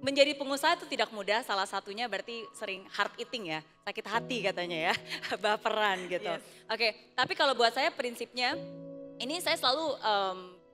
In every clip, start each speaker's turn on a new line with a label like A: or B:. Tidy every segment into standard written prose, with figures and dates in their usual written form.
A: menjadi pengusaha itu tidak mudah, salah satunya berarti sering hard eating ya, sakit hati katanya ya, baperan gitu.
B: Yes.
A: Oke, tapi kalau buat saya prinsipnya, ini saya selalu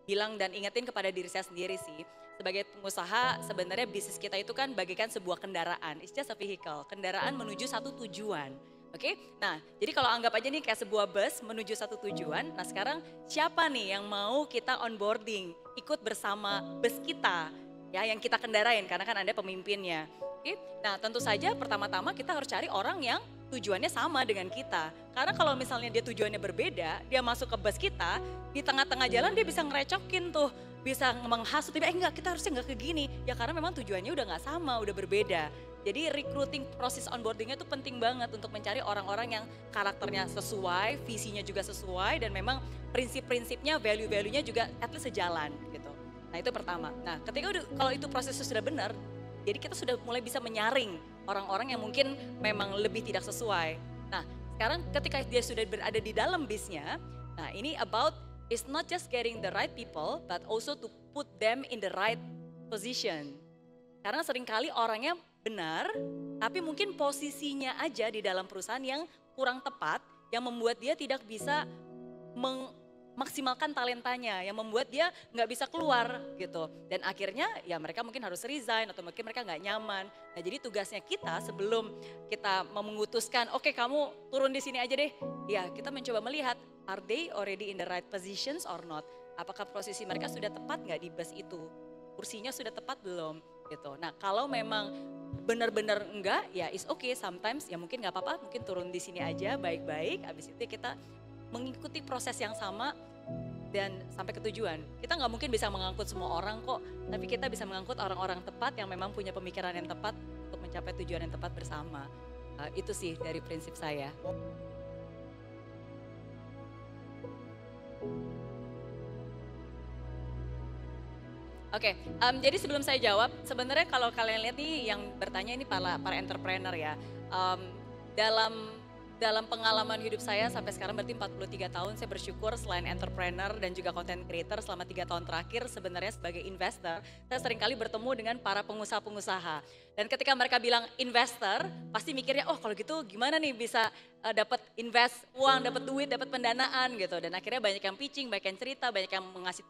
A: bilang dan ingetin kepada diri saya sendiri sih. Sebagai pengusaha sebenarnya bisnis kita itu kan bagaikan sebuah kendaraan, it's just a vehicle, kendaraan menuju satu tujuan. Oke, nah jadi kalau anggap aja nih kayak sebuah bus menuju satu tujuan, nah sekarang siapa nih yang mau kita onboarding, ikut bersama bus kita, ya yang kita kendarain karena kan Anda pemimpinnya. Oke, nah tentu saja pertama-tama kita harus cari orang yang tujuannya sama dengan kita. Karena kalau misalnya dia tujuannya berbeda, dia masuk ke bus kita, di tengah-tengah jalan dia bisa ngerecokin tuh, bisa menghasut, enggak kita harusnya enggak ke gini. Ya karena memang tujuannya udah nggak sama, udah berbeda. Jadi recruiting proses onboardingnya itu penting banget untuk mencari orang-orang yang karakternya sesuai, visinya juga sesuai dan memang prinsip-prinsipnya, value-value-nya juga at least sejalan gitu. Nah itu pertama. Nah ketika kalau itu prosesnya sudah benar, jadi kita sudah mulai bisa menyaring orang-orang yang mungkin memang lebih tidak sesuai. Nah sekarang ketika dia sudah berada di dalam bisnya, nah ini about it's not just getting the right people but also to put them in the right position. Karena seringkali orangnya benar, tapi mungkin posisinya aja di dalam perusahaan yang kurang tepat, yang membuat dia tidak bisa memaksimalkan talentanya, yang membuat dia nggak bisa keluar gitu. Dan akhirnya ya mereka mungkin harus resign atau mungkin mereka nggak nyaman. Nah jadi tugasnya kita sebelum kita memutuskan, oke kamu turun di sini aja deh. Ya kita mencoba melihat, are they already in the right positions or not? Apakah posisi mereka sudah tepat nggak di bus itu? Kursinya sudah tepat belum? Gitu. Nah kalau memang benar-benar enggak ya is okay sometimes ya mungkin nggak apa-apa mungkin turun di sini aja baik-baik habis itu kita mengikuti proses yang sama dan sampai ke tujuan. Kita nggak mungkin bisa mengangkut semua orang kok tapi kita bisa mengangkut orang-orang tepat yang memang punya pemikiran yang tepat untuk mencapai tujuan yang tepat bersama. Itu sih dari prinsip saya. Oke, jadi sebelum saya jawab, sebenarnya kalau kalian lihat nih yang bertanya ini para entrepreneur ya. Dalam pengalaman hidup saya sampai sekarang berarti 43 tahun saya bersyukur selain entrepreneur dan juga content creator selama 3 tahun terakhir sebenarnya sebagai investor saya seringkali bertemu dengan para pengusaha-pengusaha. Dan ketika mereka bilang investor pasti mikirnya oh kalau gitu gimana nih bisa dapat invest uang, dapat duit, dapat pendanaan gitu. Dan akhirnya banyak yang pitching, banyak yang cerita, banyak yang mengasih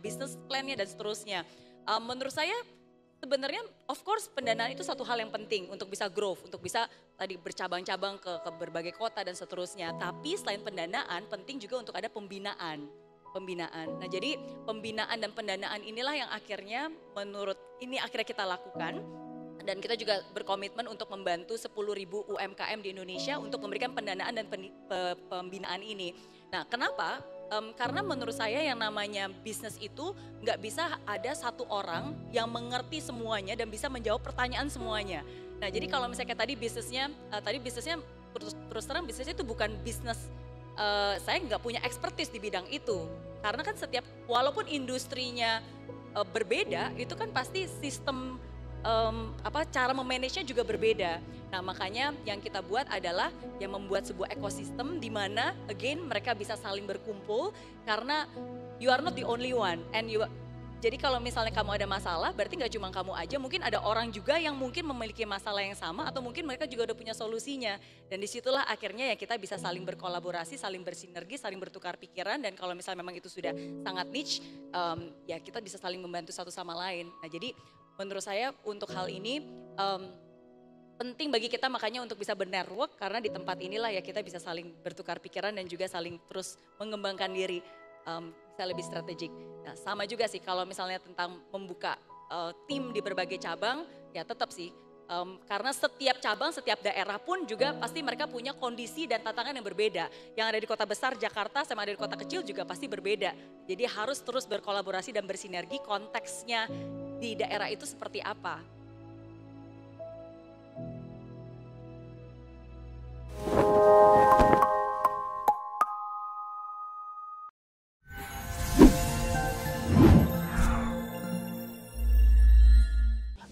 A: business plan-nya dan seterusnya. Menurut saya sebenarnya of course pendanaan itu satu hal yang penting untuk bisa growth, untuk bisa tadi bercabang-cabang ke berbagai kota dan seterusnya. Tapi selain pendanaan penting juga untuk ada pembinaan. Nah jadi pembinaan dan pendanaan inilah yang akhirnya akhirnya kita lakukan. Dan kita juga berkomitmen untuk membantu 10.000 UMKM di Indonesia untuk memberikan pendanaan dan pembinaan ini. Nah kenapa? Karena menurut saya yang namanya bisnis itu nggak bisa ada satu orang yang mengerti semuanya dan bisa menjawab pertanyaan semuanya. Nah jadi kalau misalnya tadi bisnisnya terus terang bisnisnya itu bukan bisnis, saya nggak punya expertise di bidang itu. Karena kan walaupun industrinya berbeda itu kan pasti sistem cara memanage-nya juga berbeda. Nah makanya yang kita buat adalah yang membuat sebuah ekosistem di mana again mereka bisa saling berkumpul karena you are not the only one jadi kalau misalnya kamu ada masalah berarti nggak cuma kamu aja, mungkin ada orang juga yang mungkin memiliki masalah yang sama atau mungkin mereka juga udah punya solusinya. Dan disitulah akhirnya ya kita bisa saling berkolaborasi, saling bersinergi, saling bertukar pikiran dan kalau misalnya memang itu sudah sangat niche ya kita bisa saling membantu satu sama lain. Nah jadi menurut saya untuk hal ini penting bagi kita makanya untuk bisa bernetwork karena di tempat inilah ya kita bisa saling bertukar pikiran dan juga saling terus mengembangkan diri bisa lebih strategik. Nah sama juga sih kalau misalnya tentang membuka tim di berbagai cabang ya tetap sih karena setiap cabang, setiap daerah pun juga pasti mereka punya kondisi dan tantangan yang berbeda. Yang ada di kota besar Jakarta sama ada di kota kecil juga pasti berbeda. Jadi harus terus berkolaborasi dan bersinergi konteksnya di daerah itu seperti apa.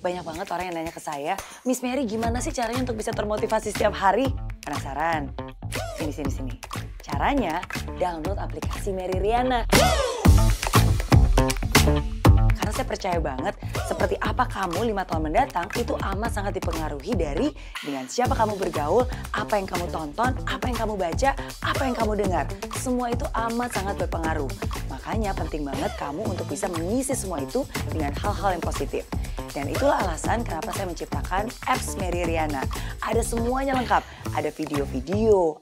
C: Banyak banget orang yang nanya ke saya, Miss Mary gimana sih caranya untuk bisa termotivasi setiap hari? Penasaran? Sini. Caranya download aplikasi Mary Riana. Karena saya percaya banget seperti apa kamu 5 tahun mendatang itu amat sangat dipengaruhi dari dengan siapa kamu bergaul, apa yang kamu tonton, apa yang kamu baca, apa yang kamu dengar. Semua itu amat sangat berpengaruh. Makanya penting banget kamu untuk bisa mengisi semua itu dengan hal-hal yang positif. Dan itulah alasan kenapa saya menciptakan apps Mary Riana. Ada semuanya lengkap. Ada video-video,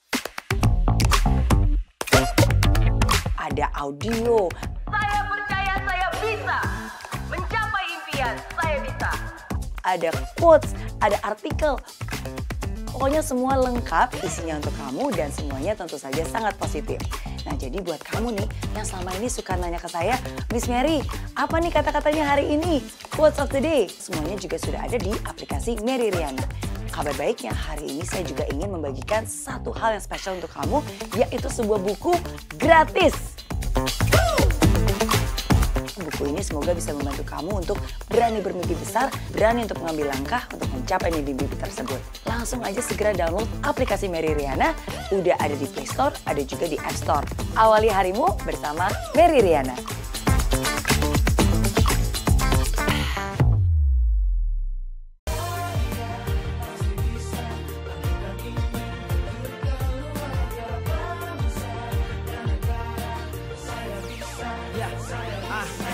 C: ada audio.
B: Saya percaya saya bisa mencapai impian, saya bisa.
C: Ada quotes, ada artikel. Pokoknya semua lengkap isinya untuk kamu dan semuanya tentu saja sangat positif. Nah jadi buat kamu nih yang selama ini suka nanya ke saya, Miss Mary, apa nih kata-katanya hari ini? Quotes of the day. Semuanya juga sudah ada di aplikasi Mary Riana. Kabar baiknya hari ini saya juga ingin membagikan satu hal yang spesial untuk kamu, yaitu sebuah buku gratis. Buku ini semoga bisa membantu kamu untuk berani bermimpi besar, berani untuk mengambil langkah untuk mencapai mimpi-mimpi tersebut. Langsung aja segera download aplikasi Mary Riana, udah ada di Play Store, ada juga di App Store. Awali harimu bersama Mary Riana.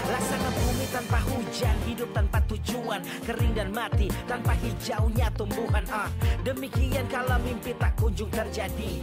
D: Laksana bumi tanpa hujan, hidup tanpa tujuan, kering dan mati tanpa hijaunya tumbuhan. Demikian kalau mimpi tak kunjung terjadi.